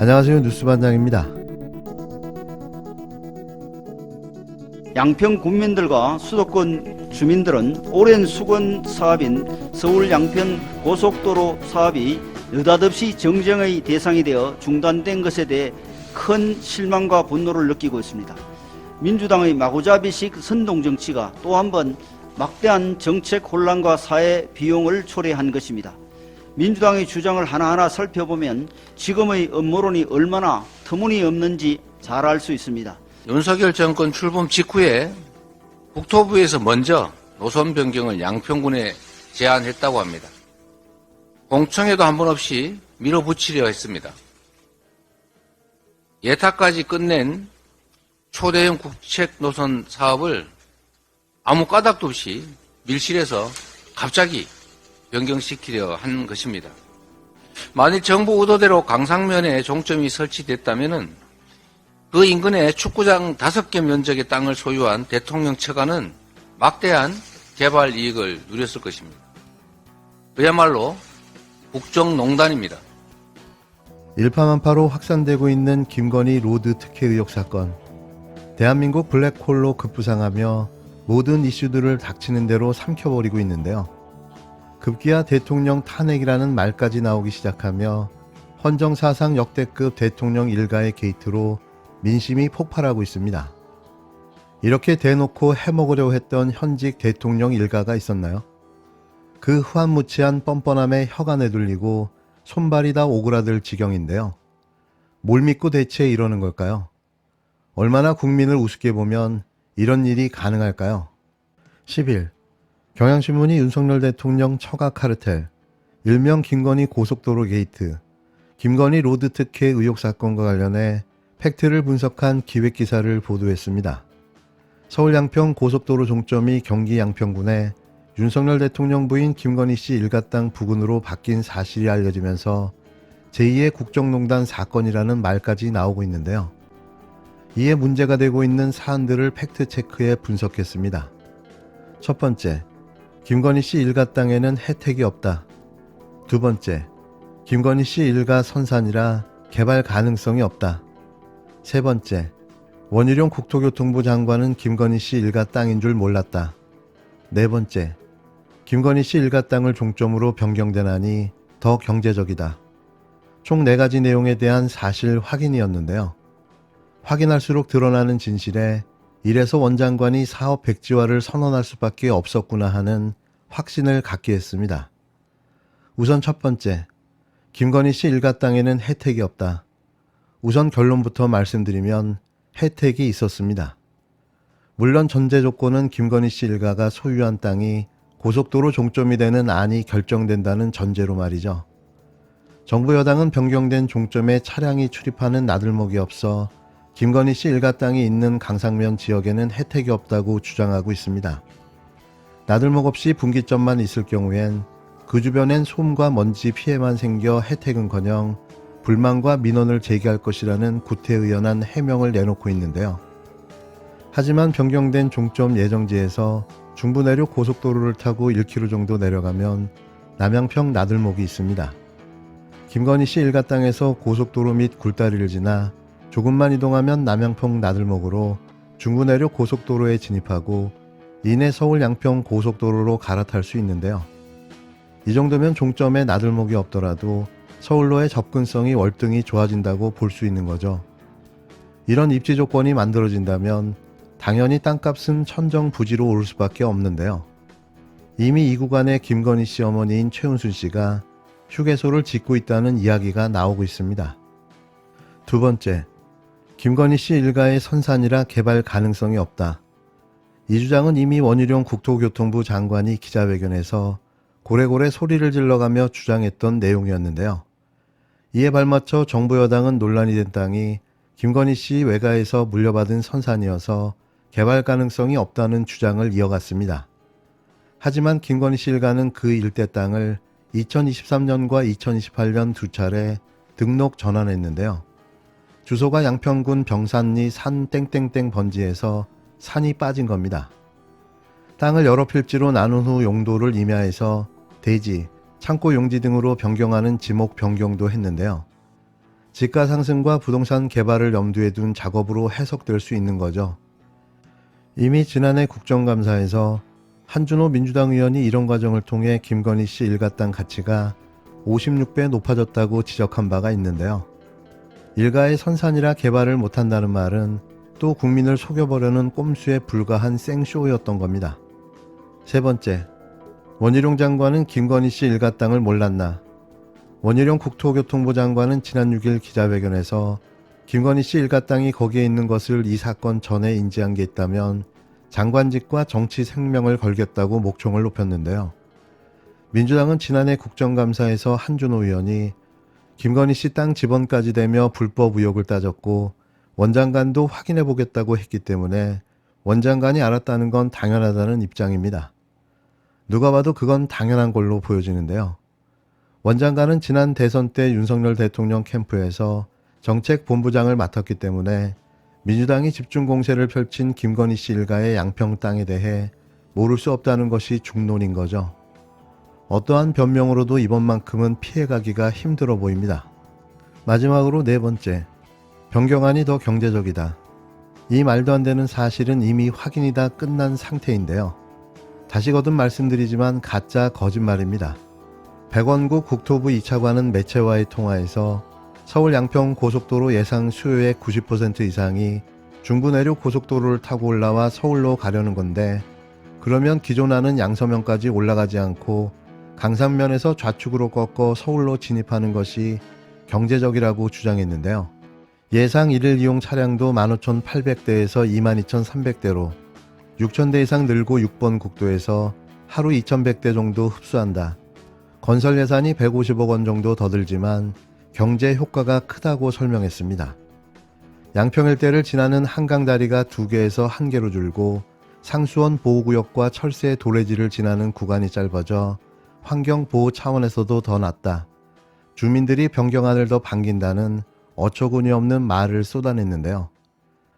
안녕하세요. 뉴스반장입니다. 양평 군민들과 수도권 주민들은 오랜 수건 사업인 서울 양평 고속도로 사업이 느닷없이 정쟁의 대상이 되어 중단된 것에 대해 큰 실망과 분노를 느끼고 있습니다. 민주당의 마구잡이식 선동정치가 또 한 번 막대한 정책 혼란과 사회 비용을 초래한 것입니다. 민주당의 주장을 하나하나 살펴보면 지금의 음모론이 얼마나 터무니없는지 잘 알 수 있습니다. 윤석열 정권 출범 직후에 국토부에서 먼저 노선 변경을 양평군에 제안했다고 합니다. 공청회도 한 번 없이 밀어붙이려 했습니다. 예타까지 끝낸 초대형 국책 노선 사업을 아무 까닭도 없이 밀실에서 갑자기 변경시키려 한 것입니다. 만일 정부 의도대로 강상면에 종점이 설치됐다면 그 인근에 축구장 5개 면적의 땅을 소유한 대통령 처가는 막대한 개발 이익을 누렸을 것입니다. 그야말로 국정농단입니다. 일파만파로 확산되고 있는 김건희 로드 특혜 의혹 사건. 대한민국 블랙홀로 급부상하며 모든 이슈들을 닥치는 대로 삼켜버리고 있는데요. 급기야 대통령 탄핵이라는 말까지 나오기 시작하며 헌정사상 역대급 대통령 일가의 게이트로 민심이 폭발하고 있습니다. 이렇게 대놓고 해먹으려고 했던 현직 대통령 일가가 있었나요? 그 후한무치한 뻔뻔함에 혀가 내둘리고 손발이 다 오그라들 지경인데요. 뭘 믿고 대체 이러는 걸까요? 얼마나 국민을 우습게 보면 이런 일이 가능할까요? 10일 경향신문이 윤석열 대통령 처가 카르텔, 일명 김건희 고속도로 게이트, 김건희 로드 특혜 의혹 사건과 관련해 팩트를 분석한 기획기사를 보도했습니다. 서울 양평 고속도로 종점이 경기 양평군에 윤석열 대통령 부인 김건희 씨 일가 땅 부근으로 바뀐 사실이 알려지면서 제2의 국정농단 사건이라는 말까지 나오고 있는데요. 이에 문제가 되고 있는 사안들을 팩트체크해 분석했습니다. 첫 번째, 김건희 씨 일가 땅에는 혜택이 없다. 두 번째, 김건희 씨 일가 선산이라 개발 가능성이 없다. 세 번째, 원희룡 국토교통부 장관은 김건희 씨 일가 땅인 줄 몰랐다. 네 번째, 김건희 씨 일가 땅을 종점으로 변경되나니 더 경제적이다. 총 4가지 내용에 대한 사실 확인이었는데요. 확인할수록 드러나는 진실에 이래서 원 장관이 사업 백지화를 선언할 수밖에 없었구나 하는 확신을 갖게 했습니다. 우선 첫 번째, 김건희 씨 일가 땅에는 혜택이 없다. 우선 결론부터 말씀드리면 혜택이 있었습니다. 물론 전제 조건은 김건희 씨 일가가 소유한 땅이 고속도로 종점이 되는 안이 결정된다는 전제로 말이죠. 정부 여당은 변경된 종점에 차량이 출입하는 나들목이 없어 김건희 씨 일가 땅이 있는 강상면 지역에는 혜택이 없다고 주장하고 있습니다. 나들목 없이 분기점만 있을 경우엔 그 주변엔 소음과 먼지 피해만 생겨 혜택은커녕 불만과 민원을 제기할 것이라는 구태의연한 해명을 내놓고 있는데요. 하지만 변경된 종점 예정지에서 중부 내륙 고속도로를 타고 1km 정도 내려가면 남양평 나들목이 있습니다. 김건희 씨 일가 땅에서 고속도로 및 굴다리를 지나 조금만 이동하면 남양평 나들목으로 중부 내륙 고속도로에 진입하고 이내 서울 양평 고속도로로 갈아탈 수 있는데요. 이 정도면 종점에 나들목이 없더라도 서울로의 접근성이 월등히 좋아진다고 볼 수 있는 거죠. 이런 입지 조건이 만들어진다면 당연히 땅값은 천정부지로 오를 수밖에 없는데요. 이미 이 구간에 김건희 씨 어머니인 최은순 씨가 휴게소를 짓고 있다는 이야기가 나오고 있습니다. 두 번째, 김건희 씨 일가의 선산이라 개발 가능성이 없다. 이 주장은 이미 원희룡 국토교통부 장관이 기자회견에서 고래고래 소리를 질러가며 주장했던 내용이었는데요. 이에 발맞춰 정부 여당은 논란이 된 땅이 김건희 씨 외가에서 물려받은 선산이어서 개발 가능성이 없다는 주장을 이어갔습니다. 하지만 김건희 씨 일가는 그 일대 땅을 2023년과 2028년 두 차례 등록 전환했는데요. 주소가 양평군 병산리 산 땡땡땡 번지에서 산이 빠진 겁니다. 땅을 여러 필지로 나눈 후 용도를 임야에서 대지, 창고 용지 등으로 변경하는 지목 변경도 했는데요. 지가 상승과 부동산 개발을 염두에 둔 작업으로 해석될 수 있는 거죠. 이미 지난해 국정감사에서 한준호 민주당 의원이 이런 과정을 통해 김건희 씨 일가 땅 가치가 56배 높아졌다고 지적한 바가 있는데요. 일가의 선산이라 개발을 못한다는 말은 또 국민을 속여보려는 꼼수에 불과한 생쇼였던 겁니다. 세 번째, 원희룡 장관은 김건희 씨 일가 땅을 몰랐나? 원희룡 국토교통부 장관은 지난 6일 기자회견에서 김건희 씨 일가 땅이 거기에 있는 것을 이 사건 전에 인지한 게 있다면 장관직과 정치 생명을 걸겠다고 목청을 높였는데요. 민주당은 지난해 국정감사에서 한준호 의원이 김건희 씨 땅 지번까지 대며 불법 의혹을 따졌고 원장관도 확인해 보겠다고 했기 때문에 원장관이 알았다는 건 당연하다는 입장입니다. 누가 봐도 그건 당연한 걸로 보여지는데요. 원장관은 지난 대선 때 윤석열 대통령 캠프에서 정책본부장을 맡았기 때문에 민주당이 집중 공세를 펼친 김건희 씨 일가의 양평 땅에 대해 모를 수 없다는 것이 중론인 거죠. 어떠한 변명으로도 이번만큼은 피해가기가 힘들어 보입니다. 마지막으로 네 번째, 변경안이 더 경제적이다. 이 말도 안 되는 사실은 이미 확인이 다 끝난 상태인데요. 다시 거듭 말씀드리지만 가짜 거짓말입니다. 백원구 국토부 2차관은 매체와의 통화에서 서울 양평 고속도로 예상 수요의 90% 이상이 중부 내륙 고속도로를 타고 올라와 서울로 가려는 건데 그러면 기존안은 양서면까지 올라가지 않고 강산면에서 좌측으로 꺾어 서울로 진입하는 것이 경제적이라고 주장했는데요. 예상 1일 이용 차량도 15,800대에서 22,300대로 6,000대 이상 늘고 6번 국도에서 하루 2,100대 정도 흡수한다. 건설 예산이 150억 원 정도 더 들지만 경제 효과가 크다고 설명했습니다. 양평 일대를 지나는 한강다리가 2개에서 1개로 줄고 상수원 보호구역과 철새 도래지를 지나는 구간이 짧아져 환경보호 차원에서도 더 낫다. 주민들이 변경안을 더 반긴다는 어처구니 없는 말을 쏟아냈는데요.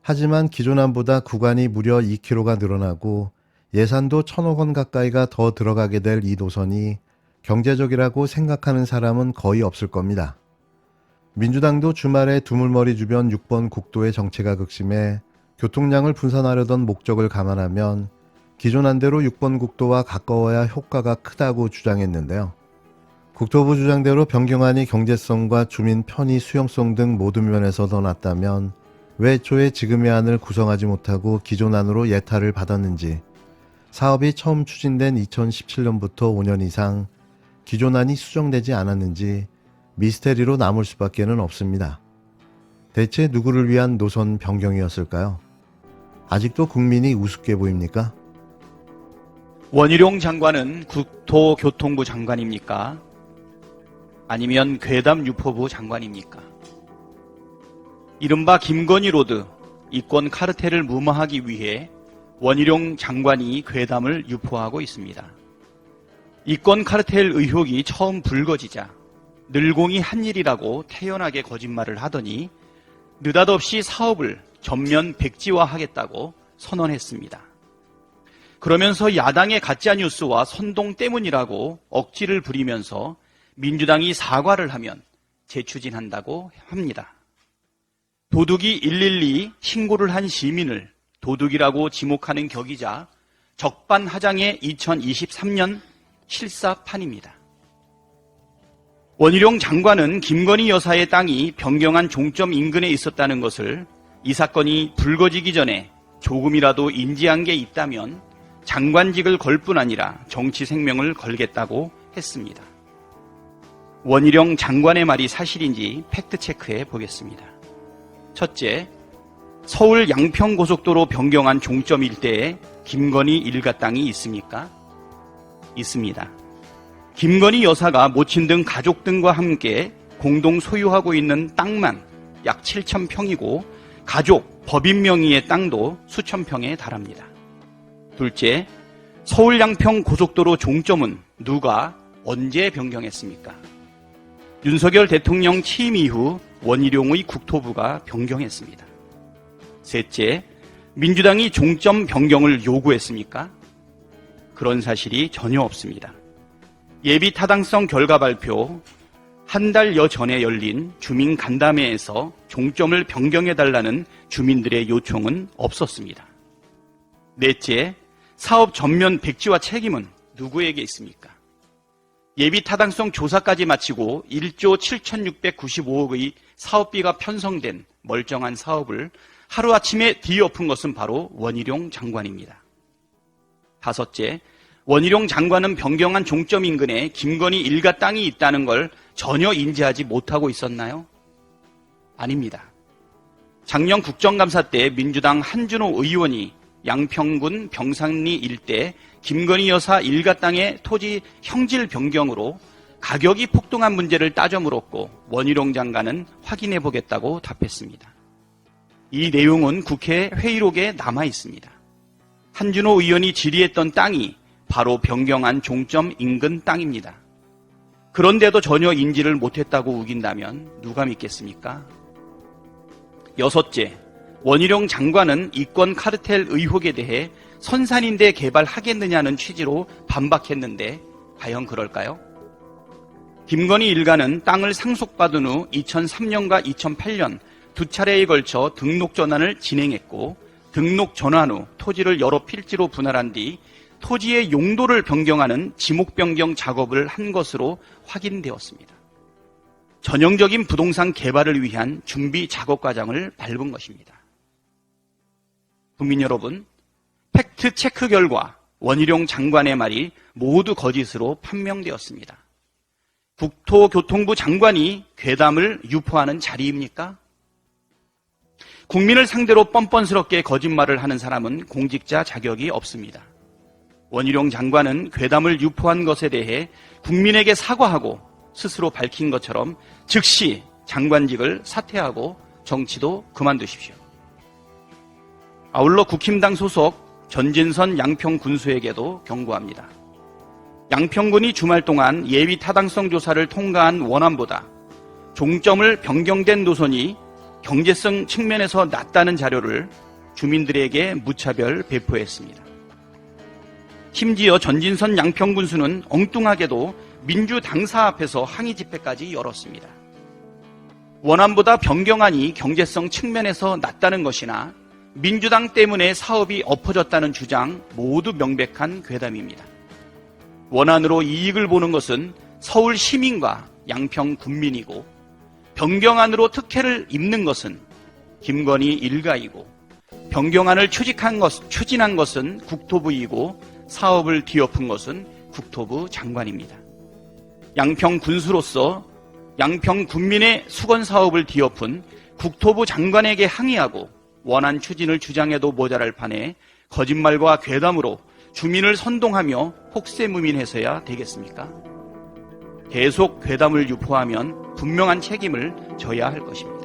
하지만 기존안보다 구간이 무려 2km가 늘어나고 예산도 1,000억 원 가까이가 더 들어가게 될 이 노선이 경제적이라고 생각하는 사람은 거의 없을 겁니다. 민주당도 주말에 두물머리 주변 6번 국도의 정체가 극심해 교통량을 분산하려던 목적을 감안하면 기존 안대로 6번 국도와 가까워야 효과가 크다고 주장했는데요. 국토부 주장대로 변경안이 경제성과 주민 편의 수용성 등 모든 면에서 더 낫다면 왜 애초에 지금의 안을 구성하지 못하고 기존 안으로 예타를 받았는지, 사업이 처음 추진된 2017년부터 5년 이상 기존 안이 수정되지 않았는지 미스테리로 남을 수밖에는 없습니다. 대체 누구를 위한 노선 변경이었을까요? 아직도 국민이 우습게 보입니까? 원희룡 장관은 국토교통부 장관입니까? 아니면 괴담 유포부 장관입니까? 이른바 김건희 로드 이권 카르텔을 무마하기 위해 원희룡 장관이 괴담을 유포하고 있습니다. 이권 카르텔 의혹이 처음 불거지자 늘공이 한 일이라고 태연하게 거짓말을 하더니 느닷없이 사업을 전면 백지화하겠다고 선언했습니다. 그러면서 야당의 가짜뉴스와 선동 때문이라고 억지를 부리면서 민주당이 사과를 하면 재추진한다고 합니다. 도둑이 112 신고를 한 시민을 도둑이라고 지목하는 격이자 적반하장의 2023년 실사판입니다. 원희룡 장관은 김건희 여사의 땅이 변경안 종점 인근에 있었다는 것을 이 사건이 불거지기 전에 조금이라도 인지한 게 있다면 장관직을 걸 뿐 아니라 정치 생명을 걸겠다고 했습니다. 원희룡 장관의 말이 사실인지 팩트체크해 보겠습니다. 첫째, 서울 양평고속도로 변경안 종점 일대에 김건희 일가 땅이 있습니까? 있습니다. 김건희 여사가 모친 등 가족 등과 함께 공동 소유하고 있는 땅만 약 7,000평이고 가족, 법인 명의의 땅도 수천 평에 달합니다. 둘째, 서울 양평 고속도로 종점은 누가 언제 변경했습니까? 윤석열 대통령 취임 이후 원희룡의 국토부가 변경했습니다. 셋째, 민주당이 종점 변경을 요구했습니까? 그런 사실이 전혀 없습니다. 예비 타당성 결과 발표 한 달여 전에 열린 주민 간담회에서 종점을 변경해달라는 주민들의 요청은 없었습니다. 넷째, 사업 전면 백지화 책임은 누구에게 있습니까? 예비 타당성 조사까지 마치고 1조 7,695억의 사업비가 편성된 멀쩡한 사업을 하루아침에 뒤엎은 것은 바로 원희룡 장관입니다. 다섯째, 원희룡 장관은 변경한 종점 인근에 김건희 일가 땅이 있다는 걸 전혀 인지하지 못하고 있었나요? 아닙니다. 작년 국정감사 때 민주당 한준호 의원이 양평군 병산리 일대 김건희 여사 일가 땅의 토지 형질 변경으로 가격이 폭등한 문제를 따져 물었고 원희룡 장관은 확인해 보겠다고 답했습니다. 이 내용은 국회 회의록에 남아 있습니다. 한준호 의원이 질의했던 땅이 바로 변경한 종점 인근 땅입니다. 그런데도 전혀 인지를 못했다고 우긴다면 누가 믿겠습니까? 여섯째, 원희룡 장관은 이권 카르텔 의혹에 대해 선산인대 개발하겠느냐는 취지로 반박했는데 과연 그럴까요? 김건희 일가는 땅을 상속받은 후 2003년과 2008년 두 차례에 걸쳐 등록 전환을 진행했고 등록 전환 후 토지를 여러 필지로 분할한 뒤 토지의 용도를 변경하는 지목 변경 작업을 한 것으로 확인되었습니다. 전형적인 부동산 개발을 위한 준비 작업 과정을 밟은 것입니다. 국민 여러분, 팩트 체크 결과 원희룡 장관의 말이 모두 거짓으로 판명되었습니다. 국토교통부 장관이 괴담을 유포하는 자리입니까? 국민을 상대로 뻔뻔스럽게 거짓말을 하는 사람은 공직자 자격이 없습니다. 원희룡 장관은 괴담을 유포한 것에 대해 국민에게 사과하고 스스로 밝힌 것처럼 즉시 장관직을 사퇴하고 정치도 그만두십시오. 아울러 국힘당 소속 전진선 양평군수에게도 경고합니다. 양평군이 주말 동안 예비 타당성 조사를 통과한 원안보다 종점을 변경된 노선이 경제성 측면에서 낮다는 자료를 주민들에게 무차별 배포했습니다. 심지어 전진선 양평군수는 엉뚱하게도 민주당사 앞에서 항의 집회까지 열었습니다. 원안보다 변경안이 경제성 측면에서 낮다는 것이나 민주당 때문에 사업이 엎어졌다는 주장 모두 명백한 괴담입니다. 원안으로 이익을 보는 것은 서울 시민과 양평 군민이고 변경안으로 특혜를 입는 것은 김건희 일가이고 변경안을 추진한 것은 국토부이고 사업을 뒤엎은 것은 국토부 장관입니다. 양평 군수로서 양평 군민의 수건 사업을 뒤엎은 국토부 장관에게 항의하고 원안 추진을 주장해도 모자랄 판에 거짓말과 괴담으로 주민을 선동하며 혹세무민해서야 되겠습니까? 계속 괴담을 유포하면 분명한 책임을 져야 할 것입니다.